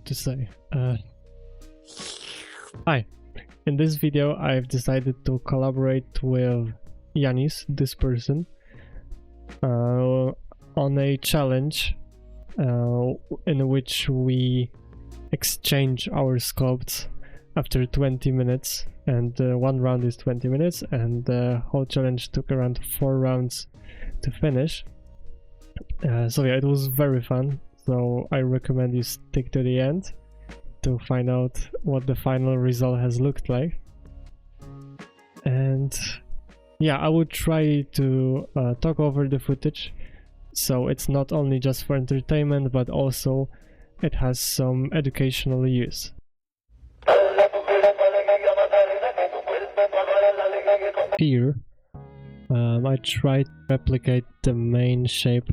have to say. Hi. In this video I've decided to collaborate with Yanis, this person, on a challenge in which we exchange our sculpts after 20 minutes, and one round is 20 minutes, and the whole challenge took around 4 rounds to finish. So yeah, it was very fun, so I recommend you stick to the end to find out what the final result has looked like. And yeah, I would try to talk over the footage, so it's not only just for entertainment, but also it has some educational use. Here, I tried to replicate the main shape,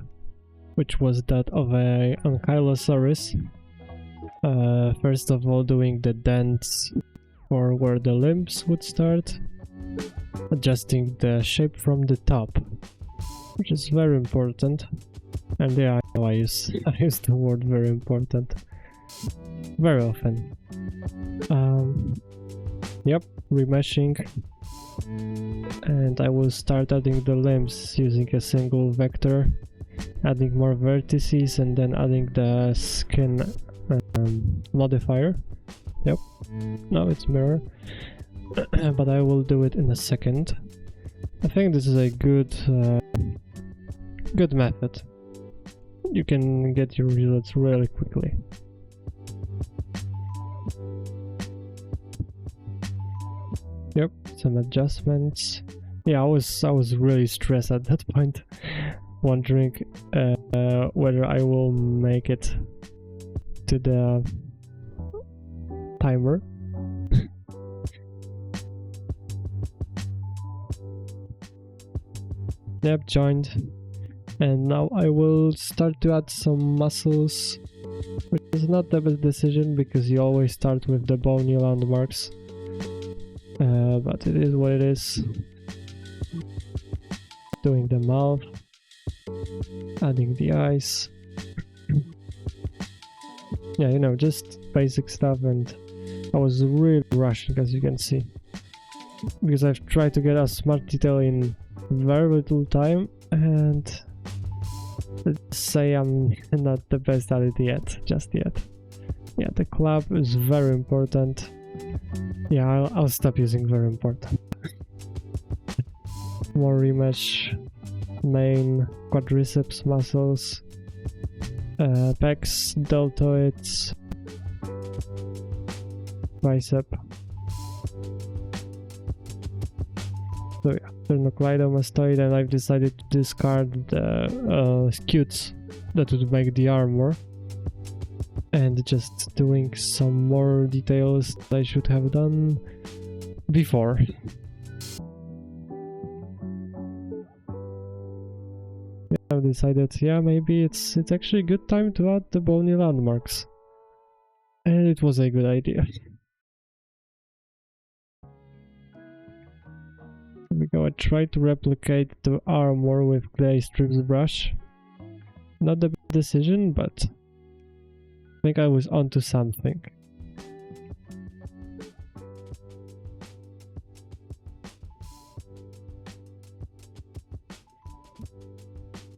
which was that of a ankylosaurus. First of all, doing the dents for where the limbs would start, adjusting the shape from the top, which is very important. And yeah, I know I use the word very important very often. Yep, remeshing, and I will start adding the limbs using a single vector, adding more vertices, and then adding the skin modifier. Yep, now it's mirror, but I will do it in a second. I think this is a good method. You can get your results really quickly. Yep, some adjustments. Yeah, I was really stressed at that point, wondering whether I will make it to the timer. Yep, joined. And now I will start to add some muscles, which is not the best decision because you always start with the bony landmarks. But it is what it is. Doing the mouth, adding the eyes. Yeah, you know, just basic stuff, and I was really rushing, as you can see, because I've tried to get as much detail in very little time, and let's say I'm not the best at it yet, just yet. Yeah, the club is very important. Yeah, I'll stop using very important. More remesh, main quadriceps muscles, pecs, deltoids, bicep. So yeah, sternocleidomastoid, and I've decided to discard the scutes that would make the armor, and just doing some more details that I should have done before. Yeah, I've decided, yeah, maybe it's actually a good time to add the bony landmarks, and it was a good idea. Here we go. I tried to replicate the armor with clay strips brush. Not the best decision, but I think I was onto something.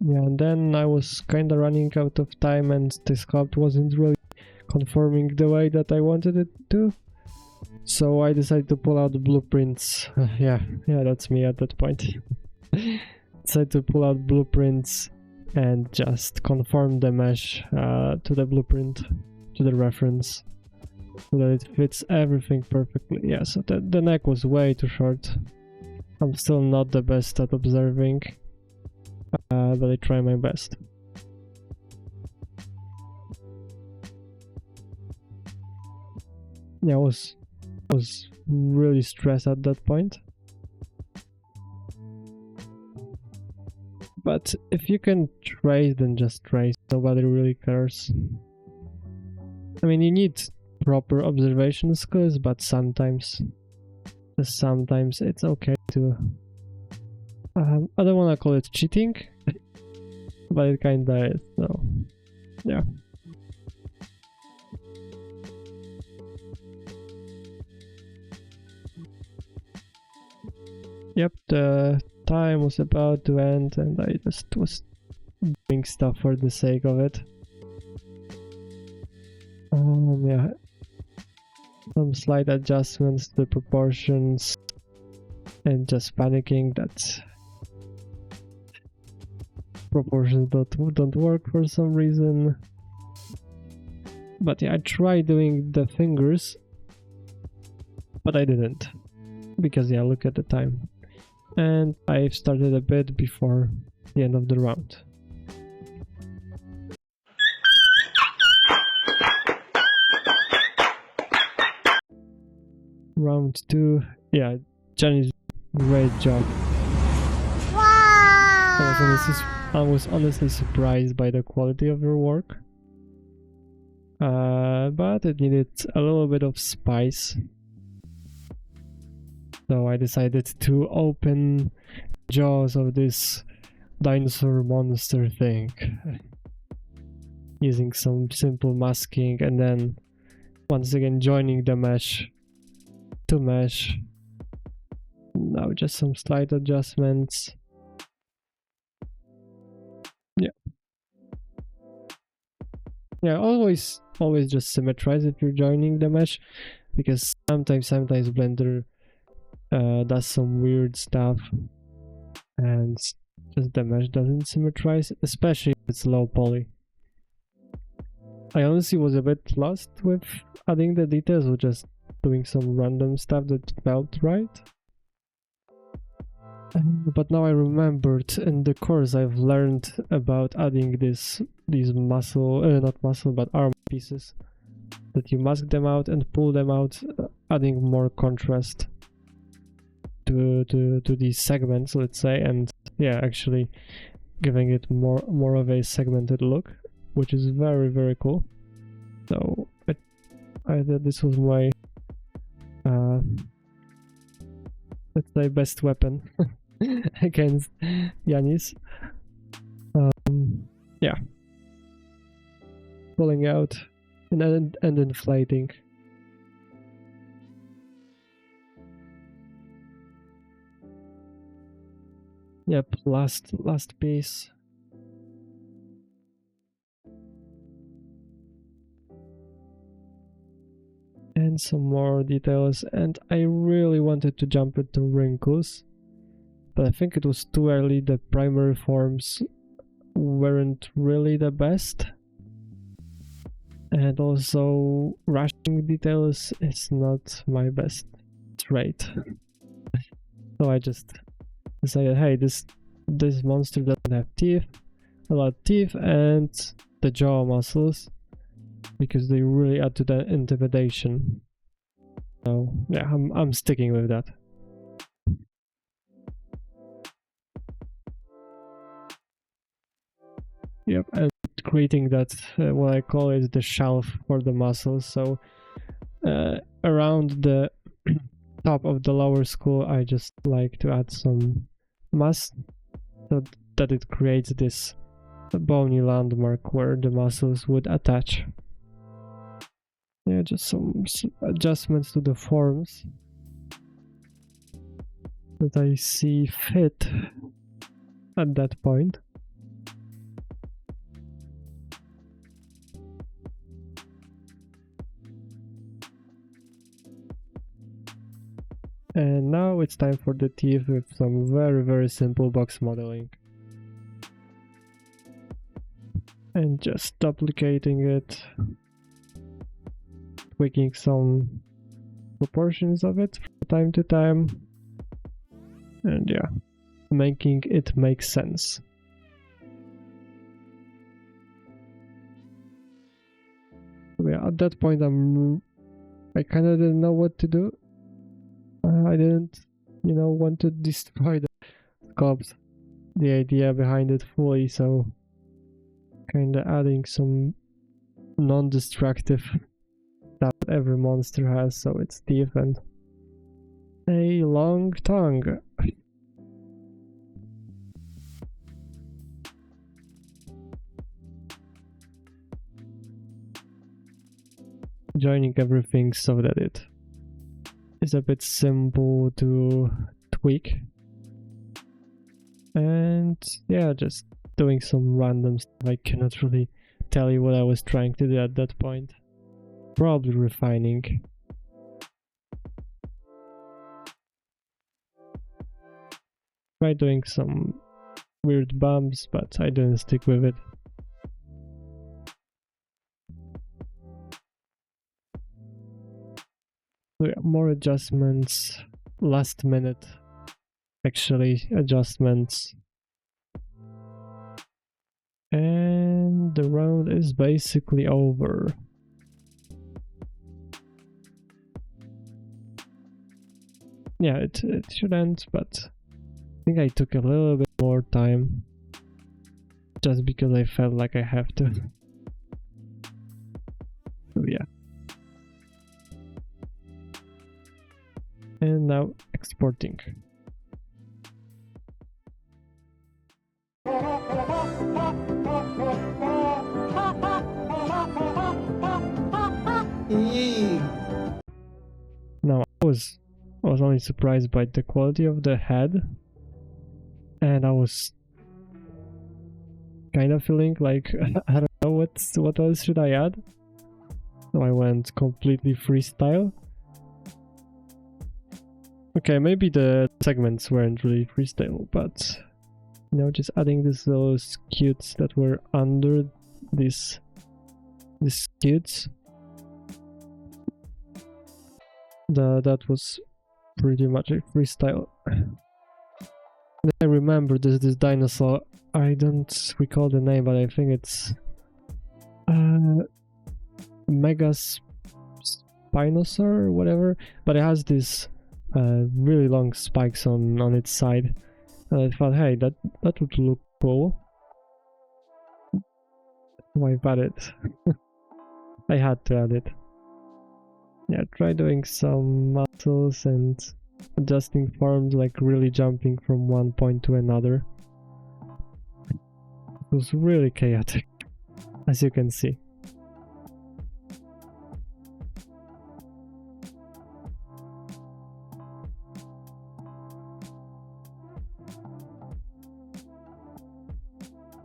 Yeah, and then I was kinda running out of time, and the sculpt wasn't really conforming the way that I wanted it to. So I decided to pull out the blueprints. Yeah, that's me at that point. Decided to pull out blueprints and just conform the mesh to the blueprint, to the reference, so that it fits everything perfectly. Yeah, so the neck was way too short. I'm still not the best at observing, but I try my best. Yeah, I was really stressed at that point. But if you can trace, then just trace. Nobody really cares. I mean, you need proper observation skills, but sometimes it's okay to... I don't want to call it cheating, but it kinda is, so yeah. Yep, the time was about to end and I just was doing stuff for the sake of it. Yeah, some slight adjustments to the proportions and just panicking that proportions don't work for some reason. But yeah, I tried doing the fingers, but I didn't, because yeah, look at the time. And I've started a bit before the end of the round. Round 2, yeah, Jenny's great job. I was honestly surprised by the quality of her work. But it needed a little bit of spice. So I decided to open jaws of this dinosaur monster thing using some simple masking and then once again joining the mesh to mesh. Now just some slight adjustments. Yeah, always just symmetrize if you're joining the mesh, because sometimes Blender does some weird stuff and just the mesh doesn't symmetrize, especially if it's low poly. I honestly was a bit lost with adding the details or just doing some random stuff that felt right. But now I remembered in the course I've learned about adding these muscle, not muscle, but arm pieces, that you mask them out and pull them out, adding more contrast to these segments, let's say, and yeah, actually giving it more of a segmented look, which is very, very cool. So I thought this was my let's say best weapon against Yanis. Yeah, pulling out and inflating. Yep, last piece. And some more details, and I really wanted to jump into wrinkles, but I think it was too early. The primary forms weren't really the best, and also rushing details is not my best trait. So I just decided, hey, this monster doesn't have teeth, a lot of teeth, and the jaw muscles, because they really add to the intimidation. So yeah, I'm sticking with that. Yep, and creating that what I call it the shelf for the muscles. So around the top of the lower skull, I just like to add some mass so that it creates this bony landmark where the muscles would attach. Yeah, just some adjustments to the forms that I see fit at that point. And now it's time for the teeth with some very, very simple box modeling. And just duplicating it, tweaking some proportions of it from time to time, and yeah, making it make sense. Yeah, at that point I kind of didn't know what to do. I didn't, want to destroy the sculpt, the idea behind it fully, so kind of adding some non-destructive stuff that every monster has, so it's teeth and a long tongue. Joining everything so that it is a bit simple to tweak And yeah, just doing some random stuff. I cannot really tell you what I was trying to do at that point. Probably refining. Tried doing some weird bumps, but I didn't stick with it. So yeah, more adjustments, last minute actually adjustments. And the round is basically over. Yeah, it should end, but I think I took a little bit more time just because I felt like I have to. So yeah. And now exporting. Now I was only surprised by the quality of the head, and I was kind of feeling like I don't know what else should I add. So I went completely freestyle. Okay, maybe the segments weren't really freestyle, but you know, just adding these little scutes that were under these scutes. That was pretty much a freestyle. I remember there's this dinosaur. I don't recall the name, but I think it's Mega Spinosaur or whatever. But it has this really long spikes on its side, and I thought, hey, that would look cool. Why add it? I had to add it. Yeah, try doing some muscles and adjusting forms, like really jumping from one point to another. It was really chaotic, as you can see.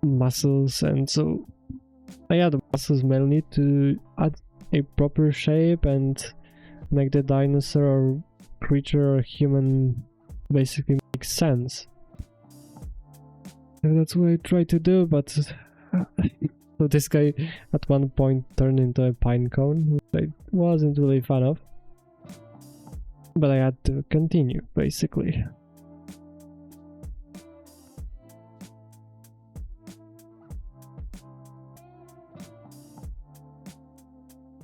Muscles, and so I add muscles mainly to add a proper shape and make the dinosaur or creature or human basically make sense. And that's what I try to do, but so this guy at one point turned into a pine cone, which I wasn't really a fan of. But I had to continue, basically.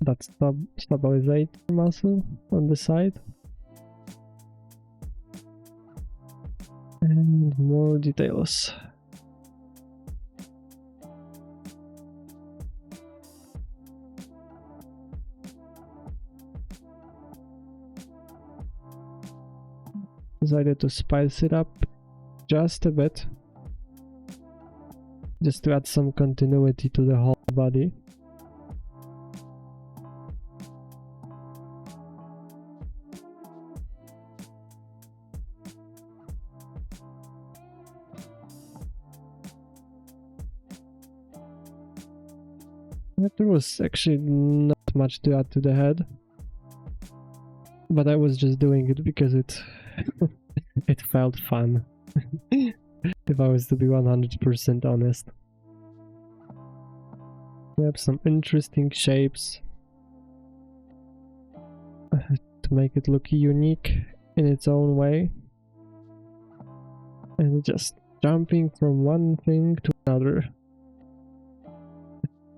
That stabilizer muscle on the side. And more details. Decided to spice it up just a bit, just to add some continuity to the whole body. There was actually not much to add to the head, but I was just doing it because it it felt fun. If I was to be 100% honest. We have some interesting shapes to make it look unique in its own way, and just jumping from one thing to another.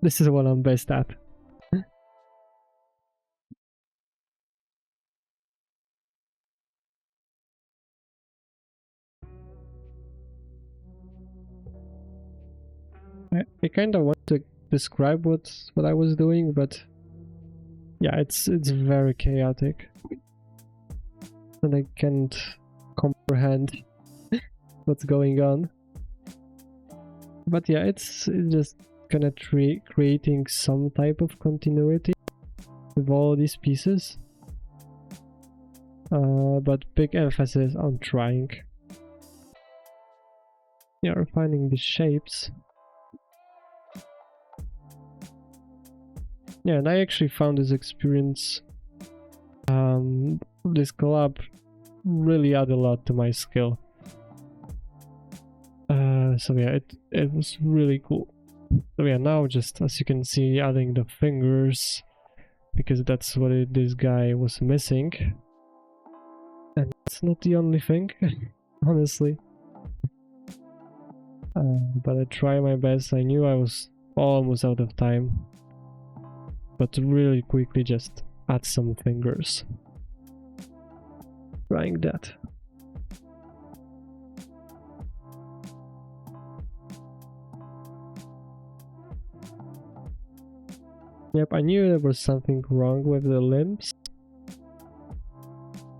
This is what I'm best at. I kind of want to describe what I was doing, but yeah, it's very chaotic, and I can't comprehend what's going on. But yeah, it's just kind of creating some type of continuity with all these pieces, but big emphasis on trying. yeah, refining the shapes. Yeah, and I actually found this experience, this collab really add a lot to my skill. So yeah, it was really cool. So yeah, now just as you can see, adding the fingers, because that's what this guy was missing. And it's not the only thing, honestly. But I try my best. I knew I was almost out of time, but really quickly just add some fingers. Trying that. Yep, I knew there was something wrong with the limbs,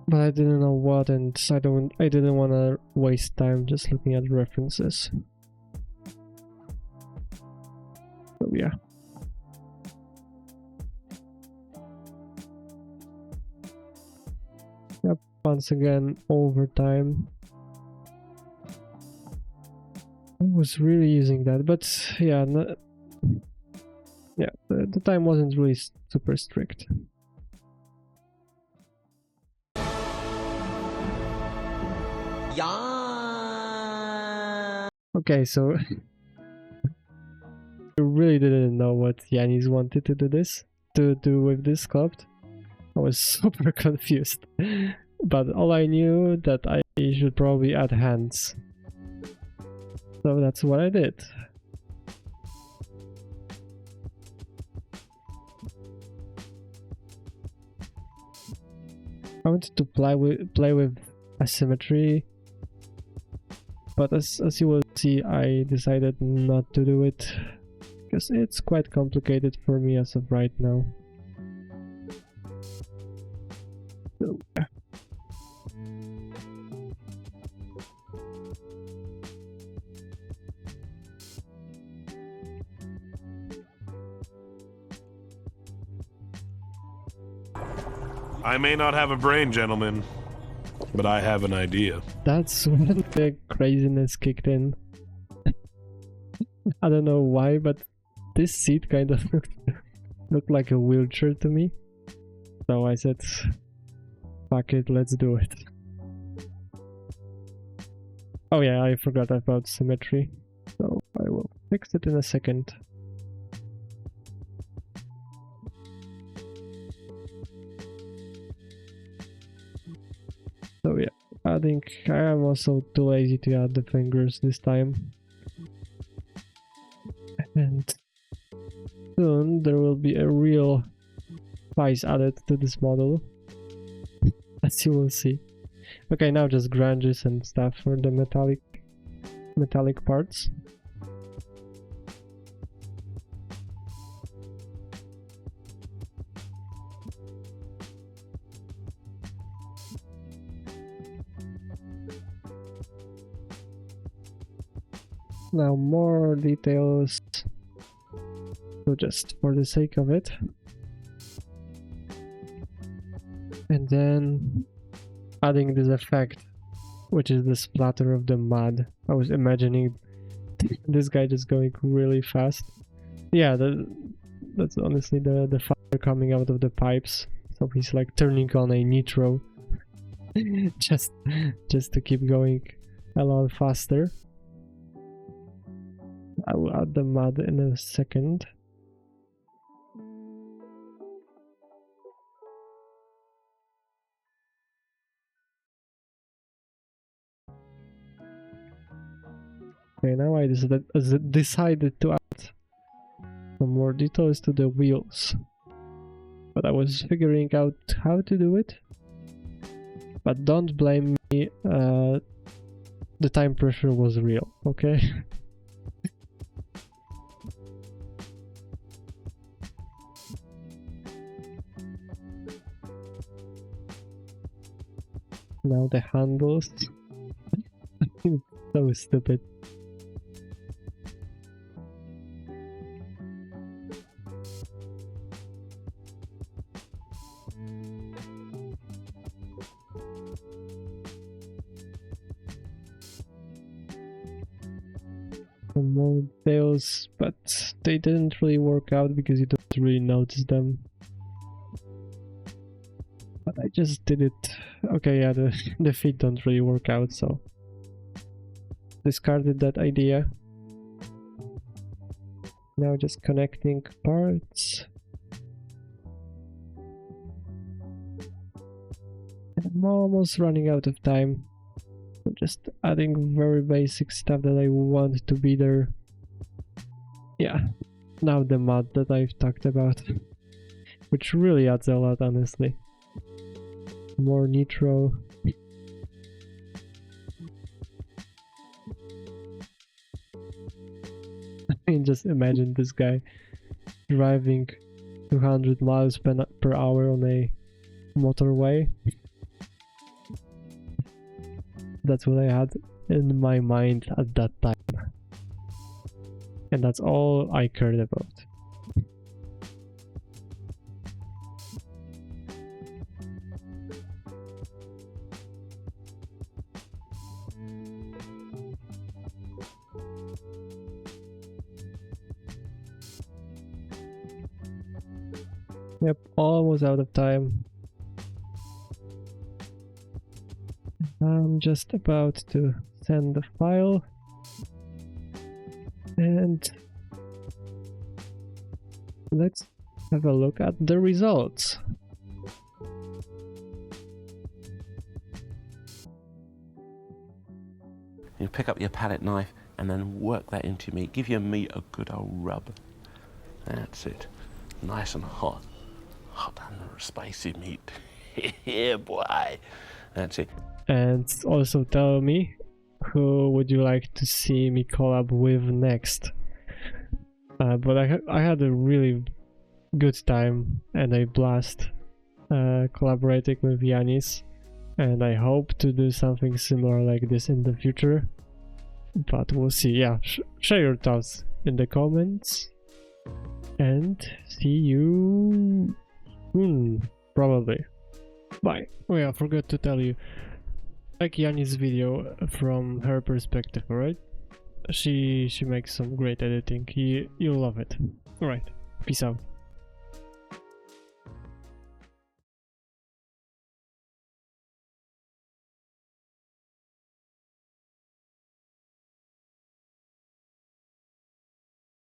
but I didn't know what, and I didn't want to waste time just looking at references. So yeah. Yep, once again overtime. I was really using that, but yeah, the time wasn't really super strict. Yeah. Okay, so I really didn't know what Yanis wanted to do with this sculpt. I was super confused, but all I knew that I should probably add hands. So that's what I did. I wanted to play with asymmetry, but as you will see, I decided not to do it because it's quite complicated for me as of right now. So, yeah. I may not have a brain, gentlemen, but I have an idea. That's when the craziness kicked in. I don't know why, but this seat kind of looked like a wheelchair to me. So I said, fuck it, let's do it. Oh yeah, I forgot about symmetry. So I will fix it in a second. So yeah, I think I am also too lazy to add the fingers this time. And soon there will be a real spice added to this model, as you will see. Okay, now just grunges and stuff for the metallic parts. Now more details, so just for the sake of it. And then adding this effect, which is the splatter of the mud. I was imagining this guy just going really fast. Yeah, that's honestly the fire coming out of the pipes. So he's like turning on a nitro just to keep going a lot faster. I will add the mud in a second. Okay, now I decided to add some more details to the wheels. But I was figuring out how to do it. But don't blame me, the time pressure was real, okay? Now the handles. So stupid. some more details, but they didn't really work out because you don't really notice them. But I just did it. Okay, yeah, the feet don't really work out, so discarded that idea. Now just connecting parts. I'm almost running out of time. Just adding very basic stuff that I want to be there. Yeah, now the mud that I've talked about, which really adds a lot, honestly. More nitro. I mean, just imagine this guy driving 200 miles per hour on a motorway. That's what I had in my mind at that time. And that's all I cared about. Yep, almost out of time. I'm just about to send the file. And let's have a look at the results. You pick up your palette knife and then work that into your meat. Give your meat a good old rub. That's it. Nice and hot. Hot and spicy meat. Yeah, boy. That's it. And also tell me, who would you like to see me collab with next? But I had a really good time and a blast collaborating with Yanis, and I hope to do something similar like this in the future. But we'll see. Yeah, share your thoughts in the comments, and see you soon, probably. Bye. Oh yeah, I forgot to tell you. Like Yanis' video from her perspective, alright? She makes some great editing. You'll love it. Alright, peace out.